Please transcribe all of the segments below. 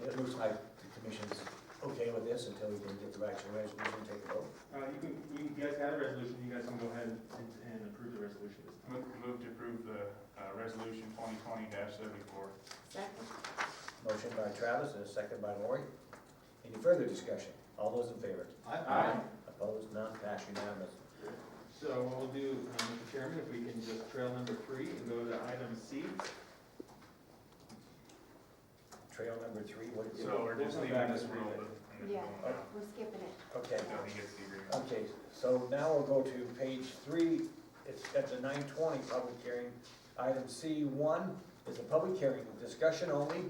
It looks like the commission's okay with this until we can get the actual resolution and take a vote. You guys have a resolution, you guys can go ahead and approve the resolution this time. Move to approve the resolution 2020-74. Second. Motion by Travis and a second by Lori. Any further discussion? All those in favor? Aye. Opposed? None? Passed unanimous. So what we'll do, Mr. Chairman, if we can just trail number 3 and go to item C. Trail number 3, what did you? So we're just We'll come leaving back this and rule. read it. Yeah, we're skipping it. Okay. Until he gets the agreement. Okay, so now we'll go to page 3, it's at the 9:20 public hearing. Item C1 is a public hearing, discussion only.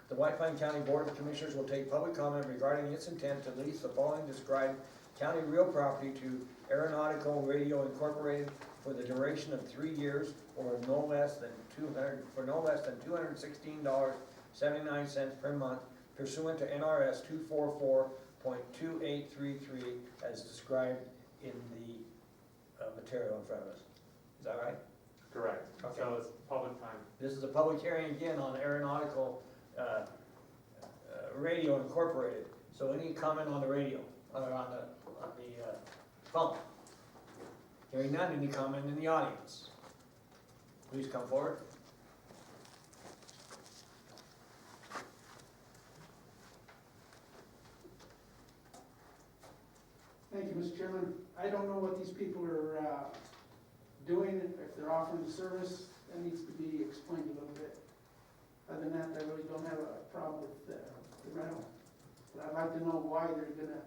The White Pine County Board of Commissioners will take public comment regarding its intent to lease the following described county real property to Aeronautical Radio Incorporated for the duration of 3 years or no less than $216.79 per month pursuant to NRS 244.2833 as described in the material in front of us. Is that right? Correct. Okay. So it's public time. This is a public hearing again on Aeronautical Radio Incorporated. So any comment on the radio, on the phone? Hearing none, any comment in the audience? Please come forward. Thank you, Mr. Chairman. I don't know what these people are doing, if they're offering the service, that needs to be explained a little bit. Other than that, I really don't have a problem with the rental. But I'd like to know why they're gonna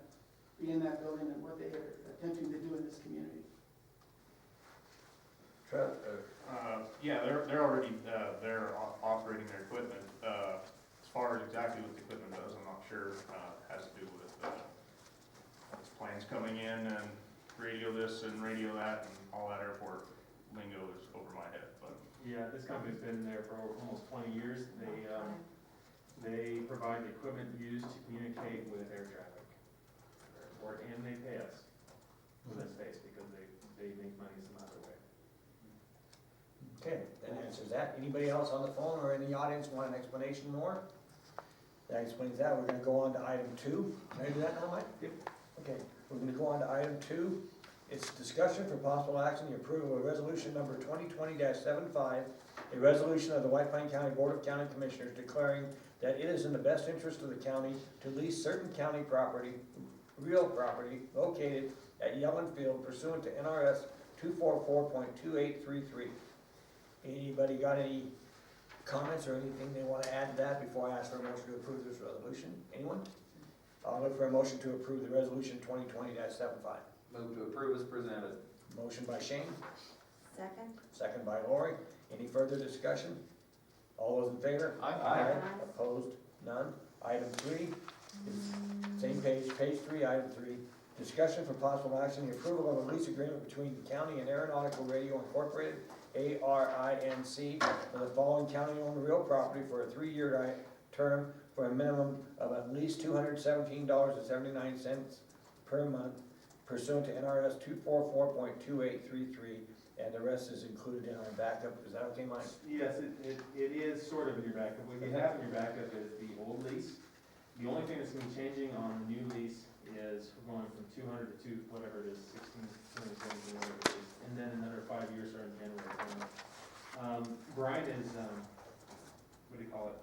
be in that building and what they are attempting to do in this community. Yeah, they're already, they're operating their equipment. As far as exactly what the equipment does, I'm not sure. Has to do with planes coming in and radio this and radio that, and all that airport lingo is over my head, but. Yeah, this company's been there for almost 20 years. They provide the equipment used to communicate with air traffic. And they pay us for that space because they make money some other way. Okay, that answers that. Anybody else on the phone or in the audience want an explanation more? That explains that. We're gonna go on to item 2. Can I do that now, Mike? Yep. Okay, we're gonna go on to item 2. It's discussion for possible action, the approval of resolution number 2020-75, a resolution of the White Pine County Board of County Commissioners declaring that it is in the best interest of the county to lease certain county property, real property, located at Yellen Field pursuant to NRS 244.2833. Anybody got any comments or anything they want to add to that before I ask for a motion to approve this resolution? Anyone? I'll look for a motion to approve the resolution 2020-75. Move to approve as presented. Motion by Shane, Second. second by Lori. Any further discussion? All those in favor? Aye. Opposed? None. Item 3 is same page, page 3, item 3. Discussion for possible action, the approval of a lease agreement between the county and Aeronautical Radio Incorporated, ARINC, for the following county-owned real property for a 3-year term for a minimum of at least $217.79 per month pursuant to NRS 244.2833, and the rest is included in our backup. Is that okay, Mike? Yes, it is sort of in your backup. What you have in your backup is the old lease. The only thing that's going to be changing on the new lease is we're going from 200 to whatever it is, 16, 17, whatever it is, and then another 5 years starting January 1. Brian is, what do you call it?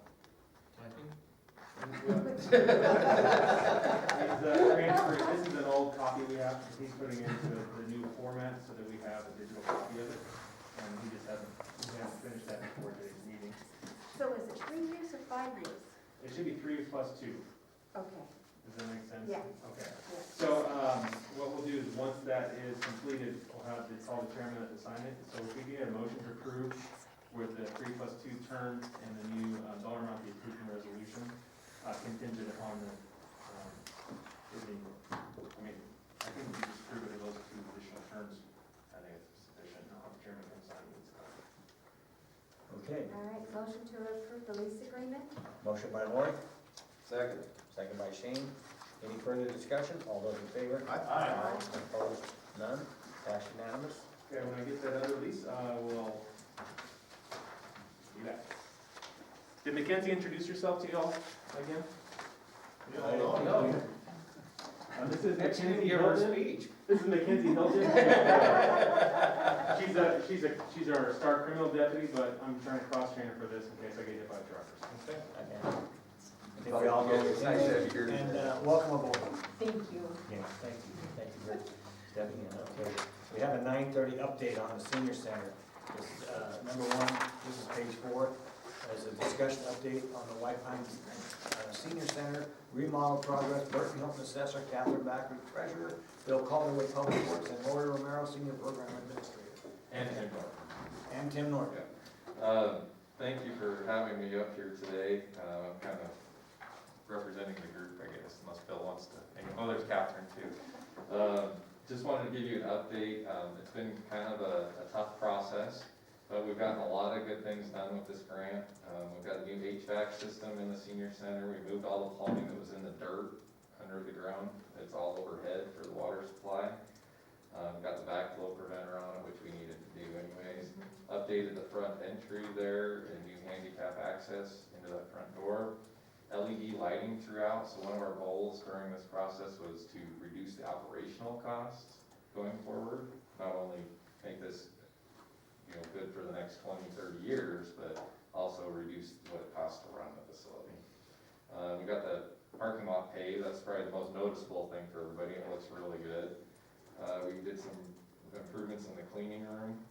Typing? He's transferring, this is an old copy we have, he's putting it into the new format so that we have a digital copy of it. And we hasn't finished that before today's meeting. So is it 3 years or 5 years? It should be 3 plus 2. Okay, Does that make sense? Yeah. Okay. yeah. So, what we'll do is, once that is completed, we'll have the chairman to sign it. So if we can get a motion to approve with the 3 plus 2 term and the new dollar amount be approved in the resolution, contingent upon the, I think we just approve it of those 2 additional terms. I think it's sufficient. I'll have the chairman come sign it. Okay. All right, motion to approve the lease agreement? Motion by Lori, Second. second by Shane. Any further discussion? All those in favor? Aye. Opposed? None. Passed unanimous. Okay, when I get that other lease, we'll do that. Did Mackenzie introduce herself to y'all again? This is That's Mackenzie your Hilton. speech. This is Mackenzie Hilton. She's our star criminal deputy, but I'm trying to cross-train her for this in case I get hit by truckers. Okay. I think we all know It's nice to have you here. And welcome aboard. Thank you. Yeah, thank you for stepping in, okay. We have a 9:30 update on the senior center. This, number one, this is page 4, as a discussion update on the White Pines Senior Center remodel progress. Burton Hilton Assessor, Catherine Backer, Treasurer, Bill Calderwood, Public Works, and Lori Romero, Senior Program Administrator. And Tim Norton. And Tim Norton. Thank you for having me up here today. I'm kind of representing the group, I guess, unless Bill wants to. Oh, there's Catherine too. Just wanted to give you an update. It's been kind of a tough process, but we've gotten a lot of good things done with this grant. We've got a new HVAC system in the senior center. We moved all the plumbing that was in the dirt under the ground. It's all overhead for the water supply. Got the backflow preventer on it, which we needed to do anyways. Updated the front entry there and new handicap access into that front door. LED lighting throughout, so one of our goals during this process was to reduce the operational costs going forward. Not only make this, good for the next 20, 30 years, but also reduce what it costs to run the facility. We got the parking lot paved. That's probably the most noticeable thing for everybody. It looks really good. We did some improvements in the cleaning room.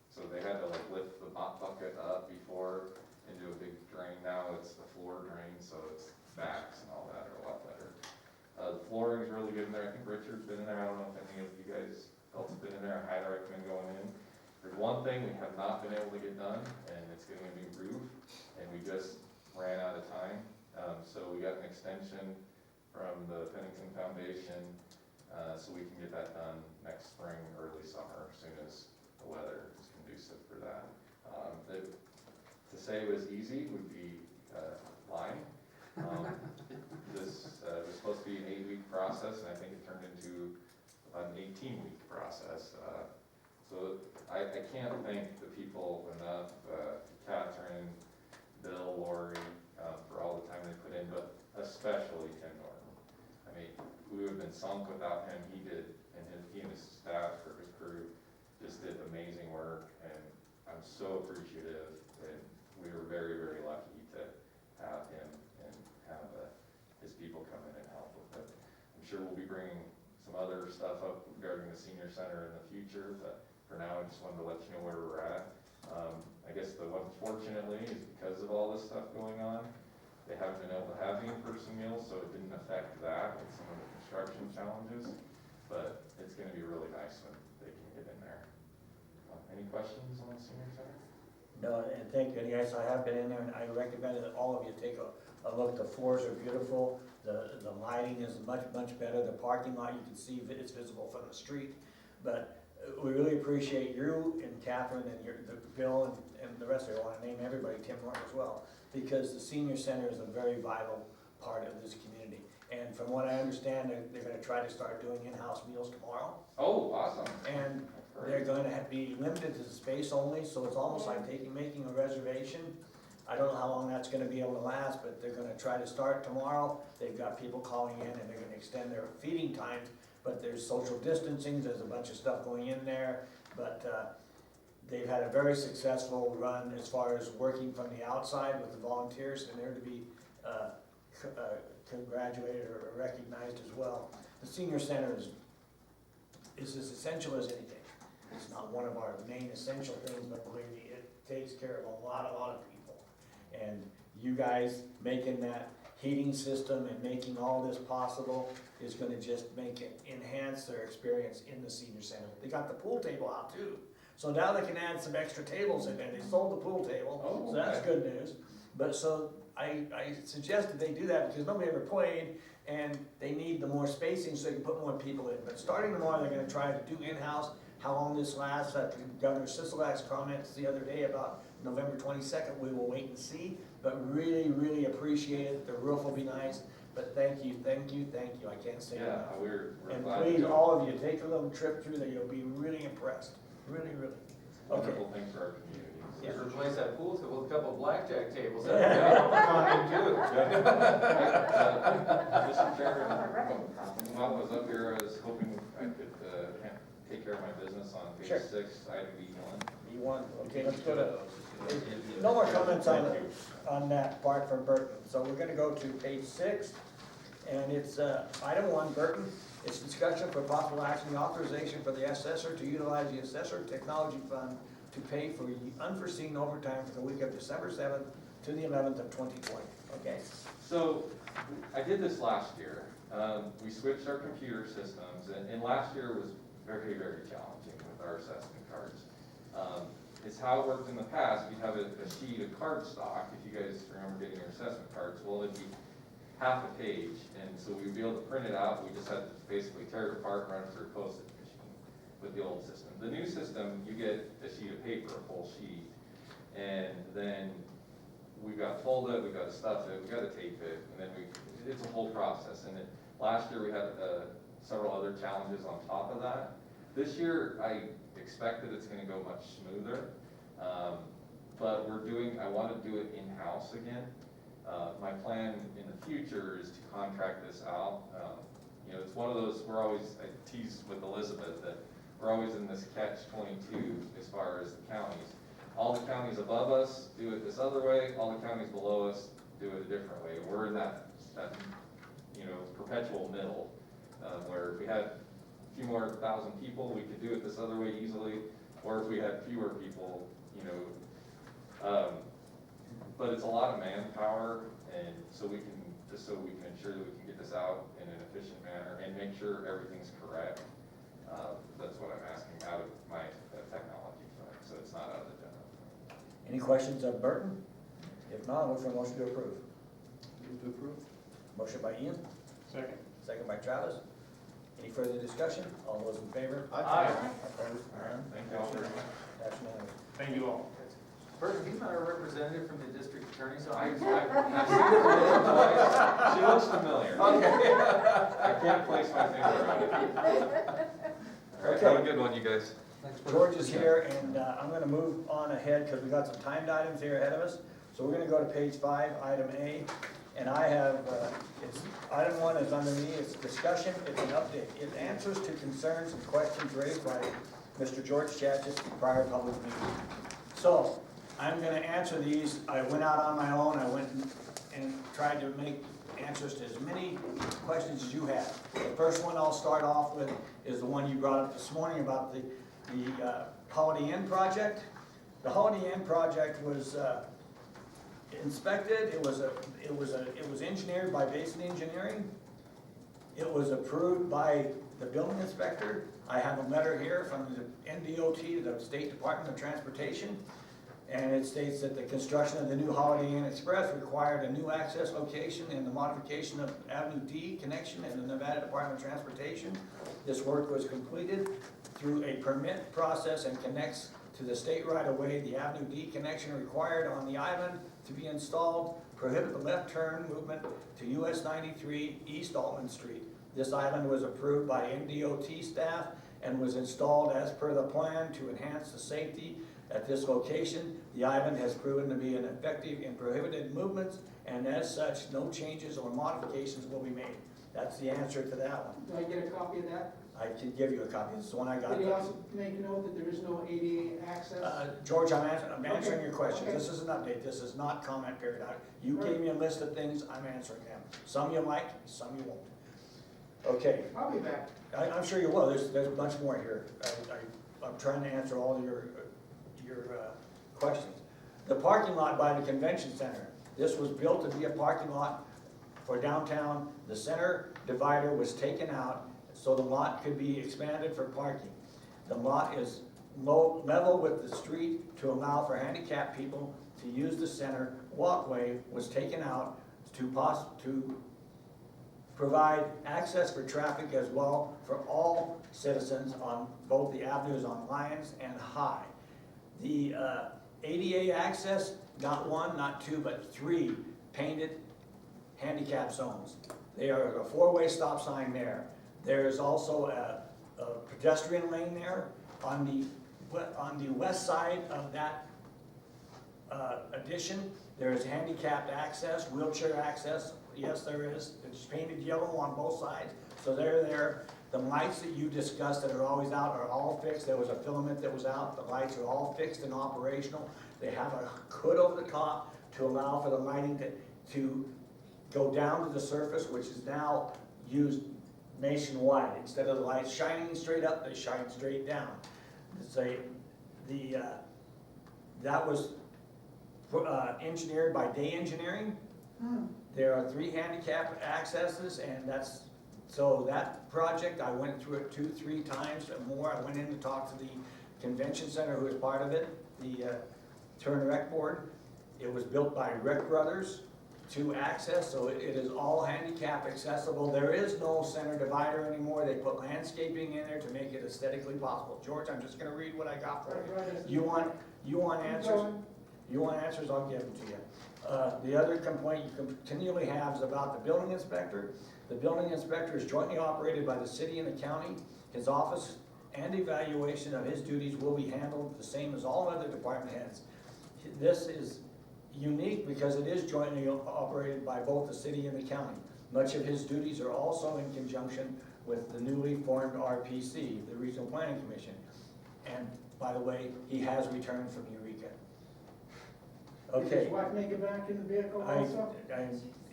So they had to lift the mop bucket up before into a big drain. Now it's a floor drain, so its backs and all that are a lot better. The flooring is really good in there. I think Richard's been in there. I don't know if any of you guys else have been in there. I highly recommend going in. There's one thing we have not been able to get done, and it's getting a new roof, and we just ran out of time. So we got an extension from the Pennington Foundation, so we can get that done next spring, early summer, as soon as the weather is conducive for that. To say it was easy would be lying. This was supposed to be an 8-week process, and I think it turned into about an 18-week process. So I can't thank the people enough, Catherine, Bill, Lori, for all the time they put in, but especially Tim Norton. I mean, we would have been sunk without him. He and his staff, or his crew, just did amazing work, and I'm so appreciative, and we were very, very lucky to have him and have his people come in and help with it. I'm sure we'll be bringing some other stuff up regarding the senior center in the future, but for now, I just wanted to let you know where we're at. I guess the one, fortunately, is because of all this stuff going on, they haven't been able to have the in-person meals, so it didn't affect that with some of the construction challenges, but it's gonna be really nice when they can get in there. Any questions on the senior center? No, and thank you. And yes, I have been in there, and I recommend that all of you take a look. The floors are beautiful. The lighting is much, much better. The parking lot, you can see it's visible from the street. But we really appreciate you and Catherine and Bill and the rest of you. I want to name everybody, Tim Norton as well, because the senior center is a very vital part of this community. And from what I understand, they're going to try to start doing in-house meals tomorrow. Oh, awesome. And they're going to be limited to space only, so it's almost like making a reservation. I don't know how long that's gonna be able to last, but they're gonna try to start tomorrow. They've got people calling in, and they're gonna extend their feeding times, but there's social distancing, there's a bunch of stuff going in there. But they've had a very successful run as far as working from the outside with the volunteers, and they're to be congratulated or recognized as well. The senior center is as essential as anything. It's not one of our main essential things, but believe me, it takes care of a lot of people. And you guys making that heating system and making all this possible is gonna just enhance their experience in the senior center. They got the pool table out too. So now they can add some extra tables in there. They sold the pool table, Oh, so that's okay. good news. But so I suggested they do that because nobody ever played, and they need the more spacing so they can put more people in. But starting tomorrow, they're gonna try to do in-house. How long this lasts, Governor Sisolak's comments the other day about November 22nd, we will wait and see. But really, really appreciate it. The roof will be nice. But thank you. I can't say Yeah, enough. we're And glad. please, all of you, take a little trip through there. You'll be really impressed. Really. Okay. Wonderful thing for our community. Yeah. Replace that pool table with a couple of blackjack tables. Yeah. Mr. Chairman, Oh, I read it properly. while I was up here, I was hoping I could take care of my business on Sure. page 6, item B1. B1, okay, let's go to, no more comments on that part from Burton. So we're gonna go to page 6, and it's, item 1, Burton. It's discussion for possible action, the authorization for the assessor to utilize the assessor technology fund to pay for unforeseen overtime for the week of December 7th to the 11th of 2020, okay? So, I did this last year. We switched our computer systems, and last year was very, very challenging with our assessment cards. It's how it worked in the past. You'd have a sheet of cardstock, if you guys remember getting your assessment cards. Well, it'd be half a page, and so we'd be able to print it out. We just had to basically tear it apart and run it through a postage machine with the old system. The new system, you get a sheet of paper, a full sheet, and then we've got to fold it, we've got to stuff it, we've got to tape it, and then it's a whole process. And then last year we had several other challenges on top of that. This year I expect that it's going to go much smoother, but I want to do it in-house again. My plan in the future is to contract this out. You know, it's one of those, I tease with Elizabeth that we're always in this catch-22 as far as the counties. All the counties above us do it this other way, all the counties below us do it a different way. We're in that perpetual middle, where if we had a few more thousand people, we could do it this other way easily, or if we had fewer people, but it's a lot of manpower, and so we can ensure that we can get this out in an efficient manner and make sure everything's correct. That's what I'm asking out of my technology fund, so it's not out of the general fund. Any questions of Burton? If not, I'll look for a motion to approve. Move to approve. Motion by Ian, Second. second by Travis. Any further discussion? All those in favor? Aye. Opposed? None? Thank you all very much. That's unanimous. Thank you all. Burton, he's not a representative from the district attorney's I've office? I've seen her twice. She looks familiar. I can't place my finger on it. All right, have a good one, you guys. Thanks, Burton. George is here, and I'm gonna move on ahead because we got some timed items here ahead of us. So we're gonna go to page 5, item A, and I have, item 1 is under me, it's discussion, it's an update. It answers to concerns and questions raised by Mr. George Chachis prior public meeting. So, I'm gonna answer these. I went out on my own, I went and tried to make answers to as many questions as you have. The first one I'll start off with is the one you brought up this morning about the Holiday Inn project. The Holiday Inn project was inspected, it was engineered by Basin Engineering. It was approved by the building inspector. I have a letter here from the NDOT, the State Department of Transportation, and it states that the construction of the new Holiday Inn Express required a new access location and the modification of Avenue D connection in the Nevada Department of Transportation. This work was completed through a permit process and connects to the state right-of-way. The Avenue D connection required on the island to be installed prohibit the left turn movement to US 93 East Altman Street. This island was approved by NDOT staff and was installed as per the plan to enhance the safety at this location. The island has proven to be ineffective in prohibited movements, and as such, no changes or modifications will be made. That's the answer to that one. Do I get a copy of that? I can give you a copy, this is the one I got. Did he also make a note that there is no ADA access? George, I'm answering your questions. Okay. This is an update, this is not comment period. You gave me a list of things, I'm answering them. Some you like, some you won't. Okay, I'll be back. I'm sure you will, there's a bunch more here. I'm trying to answer all your questions. The parking lot by the convention center. This was built to be a parking lot for downtown. The center divider was taken out so the lot could be expanded for parking. The lot is level with the street to allow for handicapped people to use the center. Walkway was taken out to provide access for traffic as well for all citizens on both the avenues on Lyons and High. The ADA access, not 1, not 2, but 3 painted handicap zones. There are a 4-way stop sign there. There's also a pedestrian lane there. On the west side of that addition There is handicapped access, wheelchair access, yes, there is. It's painted yellow on both sides, so they're there. The lights that you discussed that are always out are all fixed. There was a filament that was out, the lights are all fixed and operational. They have a hood over the top to allow for the lighting to go down to the surface, which is now used nationwide. Instead of the lights shining straight up, they shine straight down. That was engineered by Day Engineering. There are 3 handicap accesses, and so that project, I went through it 2-3 times and more. I went in to talk to the convention center who was part of it, the Turner Rec Board. It was built by Rec Brothers to access, so it is all handicap accessible. There is no center divider anymore. They put landscaping in there to make it aesthetically possible. George, I'm just gonna read what I got for you. You want answers? You want answers, I'll give them to you. The other complaint you continually have is about the building inspector. The building inspector is jointly operated by the city and the county. His office and evaluation of his duties will be handled the same as all other department heads. This is unique because it is jointly operated by both the city and the county. Much of his duties are also in conjunction with the newly formed RPC, the Regional Planning Commission. And by the way, he has returned from Eureka. Did Okay. his wife make it back in the vehicle also?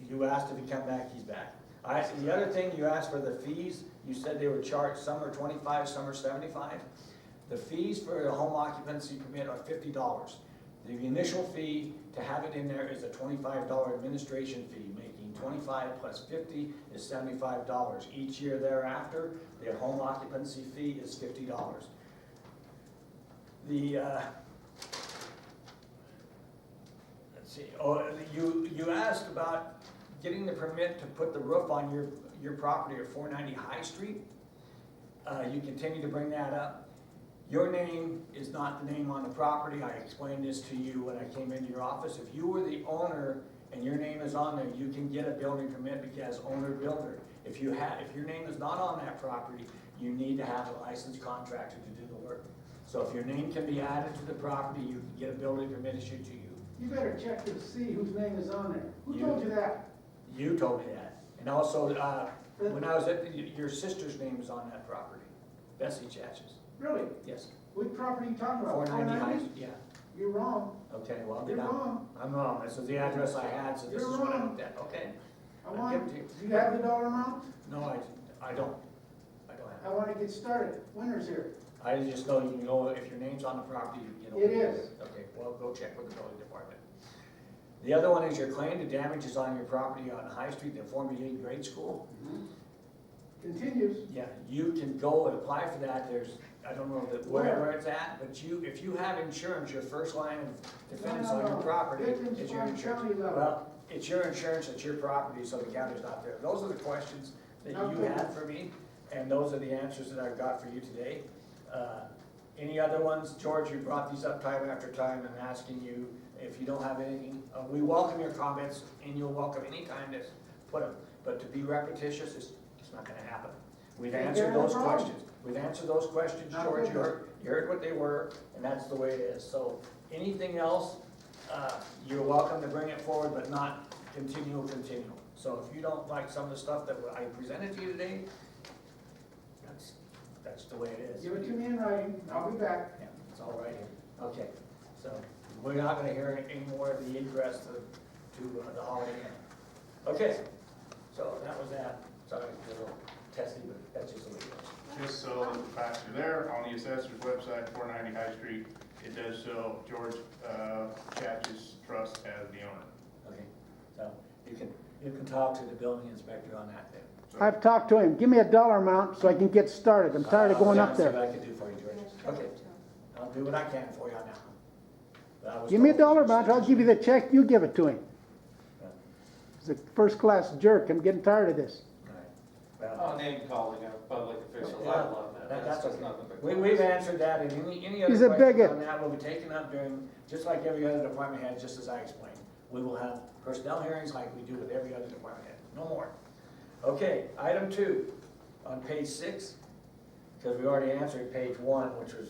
You asked if he come back, he's back. The other thing, you asked for the fees, you said they were charged, some are 25, some are 75. The fees for a home occupancy permit are $50. The initial fee to have it in there is a $25 administration fee, making 25 plus 50 is $75. Each year thereafter, the home occupancy fee is $50. Let's see, you asked about getting the permit to put the roof on your property at 490 High Street. You continue to bring that up. Your name is not the name on the property. I explained this to you when I came into your office. If you were the owner and your name is on there, you can get a building permit because owner builder. If your name is not on that property, you need to have a licensed contractor to do the work. So if your name can be added to the property, you can get a building permit issued to you. You better check to see whose name is on there. Who told you that? You told me that. And also, when I was your sister's name is on that property, Bessie Chatches. Really? Yes. What property you talking about? 490 High, 490? yeah. You're wrong. Okay, well, You're wrong. I'm wrong. This is the address I had, so this is You're what I wrong. looked at. Okay. I I'll want, give it to do you have the dollar amount? No, I don't. I don't I have want to get started. Winter's here. it. I just know you can go, if your name's on the property, you know. It is. Okay, well, go check with the building department. The other one is your claim to damages on your property on High Street, the former 8th grade school. Continues. Yeah, you can go and apply for that. I don't know wherever it's at, but if you have insurance, your first line of defense on your property Victims is your from insurance. county level. Well, it's your insurance, it's your property, so the county's not there. Those are the questions that you Okay. had for me, and those are the answers that I've got for you today. Any other ones? George, you brought these up time after time. I'm asking you if you don't have anything. We welcome your comments, and you'll welcome any time to put them, but to be repetitious, it's not gonna happen. We've Okay, answered no those problem. questions. We've answered those questions, Not George. good. You heard what they were, and that's the way it is. So anything else, you're welcome to bring it forward, but not continue. So if you don't like some of the stuff that I presented to you today, that's the way it is. Give it to me in writing. I'll be back. Yeah, it's all right here. Okay, so we're not gonna hear any more of the egress to the Holiday Inn. Okay, so that was that. Sorry, a little testy, but that's just the way it is. Just so the facts are there, on the assessor's website, 490 High Street, it does show George Chatch's trust as the owner. Okay, so you can talk to the building inspector on that then. So- I've talked to him. Give me a dollar amount so I can get started. I'm tired of going up I'll see there. what I can do for you, George. Okay, I'll do what I can for you on that one. But I was Give me a told- dollar amount. I'll give you the check. You give it to him. He's a first-class jerk. I'm getting tired of this. All right. Well, Oh, name calling of public officials, I Yeah, love that. that's just okay. nothing but. We've answered that, and any other He's a questions bigot. on that will be taken up during, just like every other department head, just as I explained. We will have personnel hearings like we do with every other department head, no more. Okay, item 2, on page 6, because we already answered page 1, which was,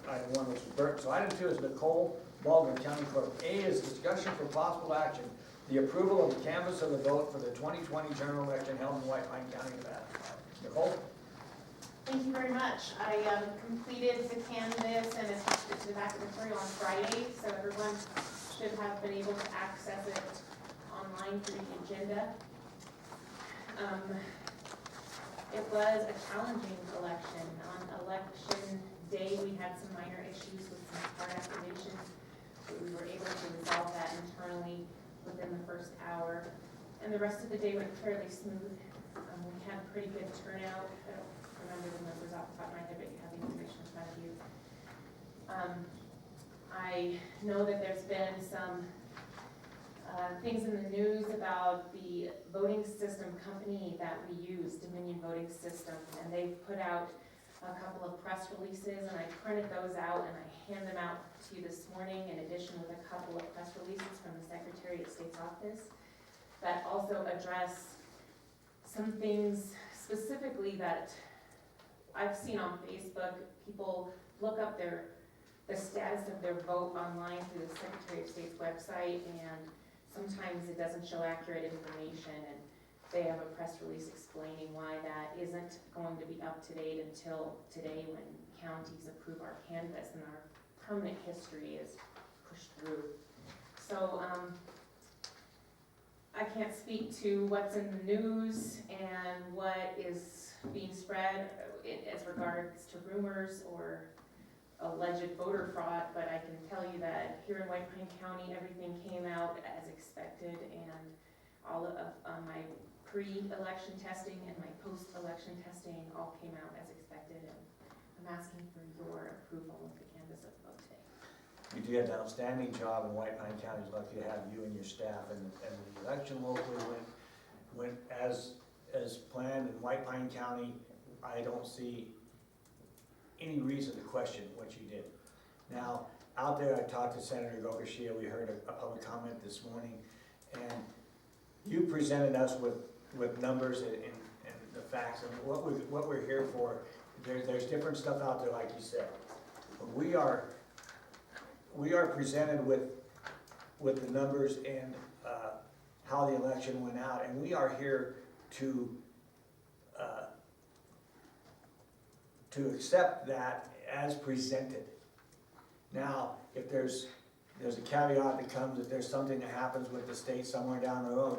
item 1, which was Burke. So item 2 is Nicole Baldwin County Clerk. A is discussion for possible action, the approval of the canvass of the vote for the 2020 general election held in White Pine County, Nevada. Nicole? Thank you very much. I completed the canvas and attached it to the back of the material on Friday, so everyone should have been able to access it online through the agenda. It was a challenging election. On election day, we had some minor issues with some card activations, but we were able to resolve that internally within the first hour. And the rest of the day went fairly smooth. We had pretty good turnout. I don't remember the numbers off the top of my head, but you have the information in front of you. I know that there's been some things in the news about the voting system company that we use, Dominion Voting System, and they've put out a couple of press releases, and I printed those out and I hand them out to you this morning, in addition with a couple of press releases from the Secretary of State's office that also address some things specifically that I've seen on Facebook. People look up the status of their vote online through the Secretary of State's website, and sometimes it doesn't show accurate information, and they have a press release explaining why that isn't going to be up to date until today when counties approve our canvas and our permanent history is pushed through. So I can't speak to what's in the news and what is being spread as regards to rumors or alleged voter fraud, but I can tell you that here in White Pine County, everything came out as expected, and all of my pre-election testing and my post-election testing all came out as expected, and I'm asking for your approval of the canvas of the vote today. You did an outstanding job, and White Pine County is lucky to have you and your staff, and the election locally went as planned in White Pine County. I don't see any reason to question what you did. Now, out there, I talked to Senator Gokashia, we heard a public comment this morning, and you presented us with numbers and the facts, and what we're here for. There's different stuff out there, like you said. But we are presented with the numbers and how the election went out, and we are here to accept that as presented. Now, if there's a caveat that comes, if there's something that happens with the state somewhere down the road,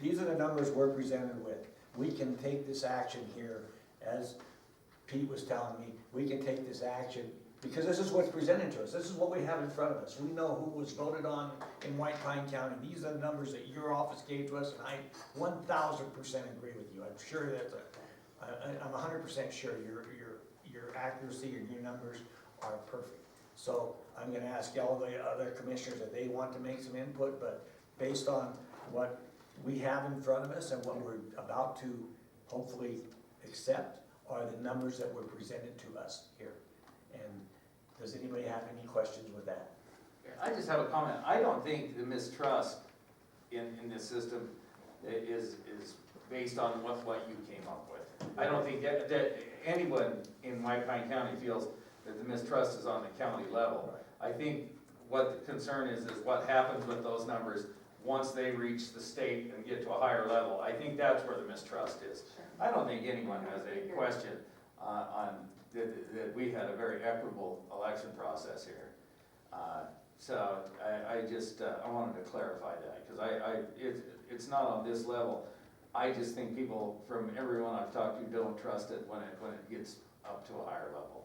these are the numbers we're presented with. We can take this action here, as Pete was telling me, we can take this action because this is what's presented to us. This is what we have in front of us. We know who was voted on in White Pine County. These are the numbers that your office gave to us, and I 1000% agree with you. I'm sure I'm 100% sure your accuracy and your numbers are perfect. So I'm gonna ask all the other commissioners if they want to make some input, but based on what we have in front of us and what we're about to hopefully accept are the numbers that were presented to us here. And does anybody have any questions with that? I just have a comment. I don't think the mistrust in this system is based on what you came up with. I don't think that anyone in White Pine County feels that the mistrust is on the county level. I think what the concern is what happens with those numbers once they reach the state and get to a higher level. I think that's where the mistrust is. I don't think anyone has a question on that we had a very equitable election process here. So I wanted to clarify that, because it's not on this level. I just think people from everyone I've talked to don't trust it when it gets up to a higher level.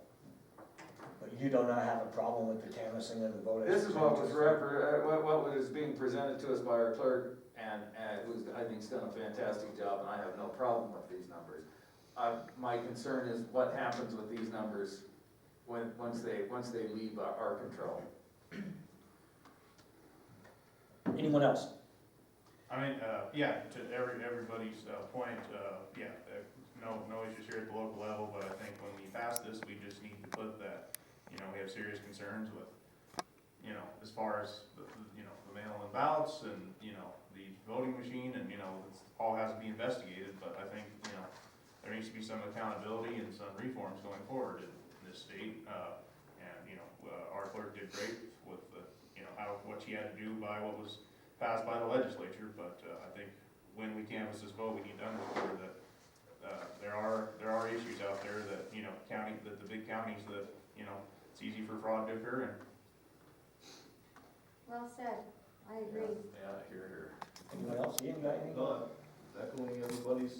But you do not have a problem with the canvassing of the vote? This is what was being presented to us by our clerk, and who's, I think, has done a fantastic job, and I have no problem with these numbers. My concern is what happens with these numbers once they leave our control. Anyone else? I mean, yeah, to everybody's point, yeah, no issues here at the local level, but I think when we pass this, we just need to put that, we have serious concerns with, as far as, the mail-in ballots and, the voting machine, and, it all has to be investigated, but I think, there needs to be some accountability and some reforms going forward in this state, and, our clerk did great with the, what she had to do by what was passed by the legislature, but, I think when we canvass this vote, we need to underscore that, there are issues out there that, you know, the big counties that, you know, it's easy for fraud to occur in. Well said, I agree. Yeah, here. Anyone else? Ian, got anything? Echoing everybody's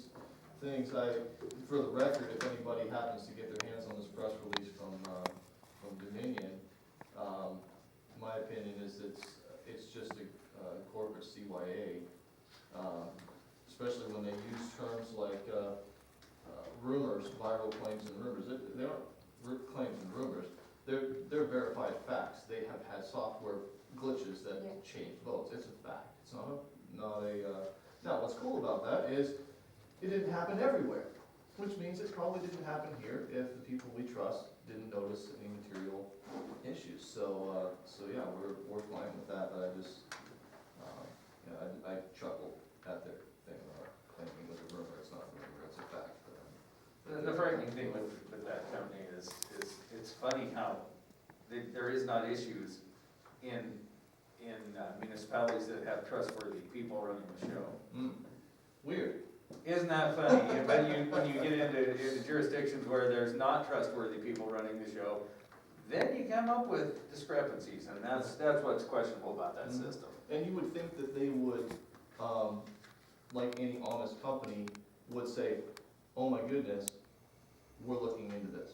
things, for the record, if anybody happens to get their hands on this press release from Dominion, my opinion is it's just a corporate CYA, especially when they use terms like rumors, viral claims and rumors. They aren't claims and rumors, they're verified facts. They have had software glitches that Yeah. change votes. It's a fact. It's not a now, what's cool about that is it didn't happen everywhere, which means it probably didn't happen here if the people we trust didn't notice any material issues. So yeah, we're fine with that, but I just, yeah, I chuckled at their thing, claiming it was a rumor. It's not a rumor, it's a fact. The frightening thing with that company is it's funny how there is not issues in municipalities that have trustworthy people running the show. Weird. Isn't that funny? When you get into jurisdictions where there's not trustworthy people running the show, then you come up with discrepancies, and that's what's questionable about that system. And you would think that they would, like any honest company, would say, oh my goodness, we're looking into this.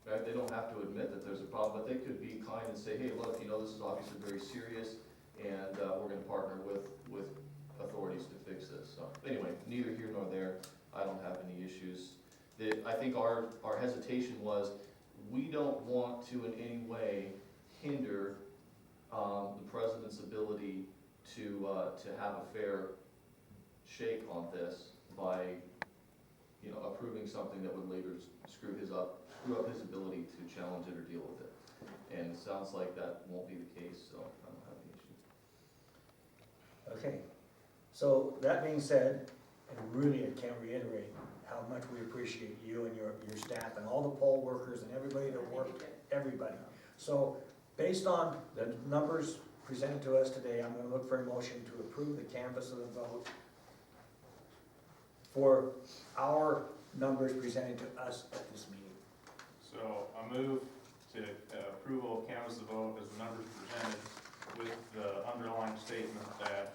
Right? They don't have to admit that there's a problem, but they could be kind and say, hey, look, you know, this is obviously very serious, and we're gonna partner with authorities to fix this. So anyway, neither here nor there. I don't have any issues. I think our hesitation was, we don't want to in any way hinder the president's ability to have a fair shake on this by, you know, approving something that would later screw up his ability to challenge it or deal with it. And it sounds like that won't be the case, so I don't have any issue. Okay, so that being said, and really I can't reiterate how much we appreciate you and your staff and all the poll workers and everybody that worked, everybody. So based on the numbers presented to us today, I'm gonna look for a motion to approve the canvass of the vote for our numbers presented to us at this meeting. So I move to approval of canvass the vote as the numbers presented with the underlying statement that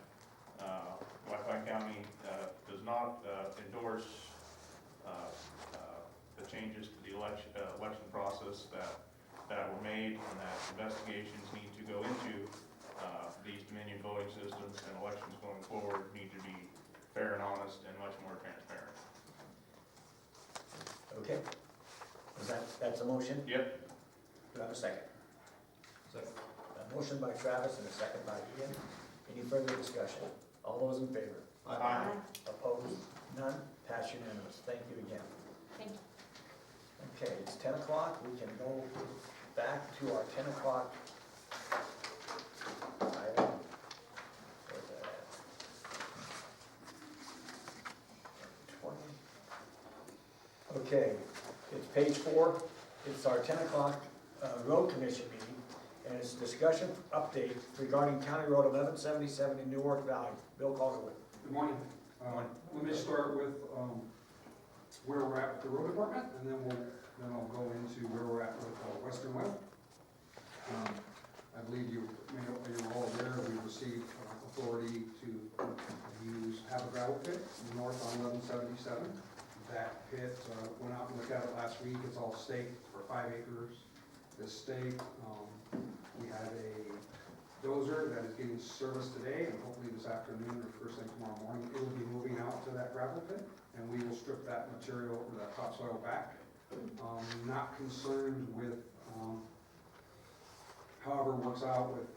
White County does not endorse the changes to the election process that were made, and that investigations need to go into these Dominion voting systems, and elections going forward need to be fair and honest and much more transparent. Okay? That's a motion? Yep. Do I have a second? Second. A motion by Travis and a second by Ian. Any further discussion? All those in favor? Aye. Opposed? None? Pass unanimous. Thank you again. Thank you. Okay, it's 10 o'clock. We can go back to our 10 o'clock item. Where's that at? 20. Okay, it's page 4. It's our 10 o'clock road commission meeting, and it's discussion update regarding County Road 1177 in Newark Valley. Bill Calderwood. Good morning. Let me start with where we're at with the road department, and then I'll go into where we're at with Western Well. I believe you're all aware we received authority to have a gravel pit north on 1177. That pit, went out and looked at it last week. It's all staked for 5 acres. This stake, we had a dozer that is getting service today, and hopefully this afternoon or first thing tomorrow morning, it will be moving out to that gravel pit, and we will strip that material or that topsoil back. Not concerned with however it works out with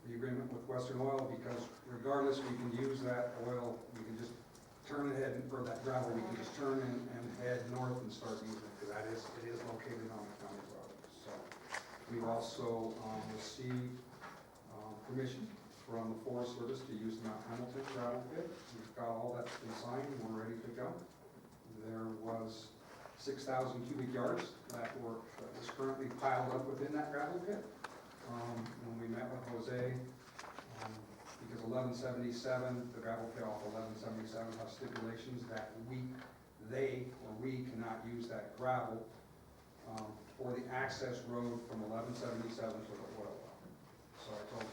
the agreement with Western Oil, because regardless, we can use that oil, we can just turn ahead, or that gravel, we can just turn and head north and start using it, because it is located on the county road. So we've also received permission from the Forest Service to use the Mount Hamilton gravel pit. We've got all that's been signed, and we're ready to go. There was 6,000 cubic yards that was currently piled up within that gravel pit. when we met with Jose, because 1177, the gravel pit off 1177 has stipulations that we cannot use that gravel for the access road from 1177 to the oil well. So I told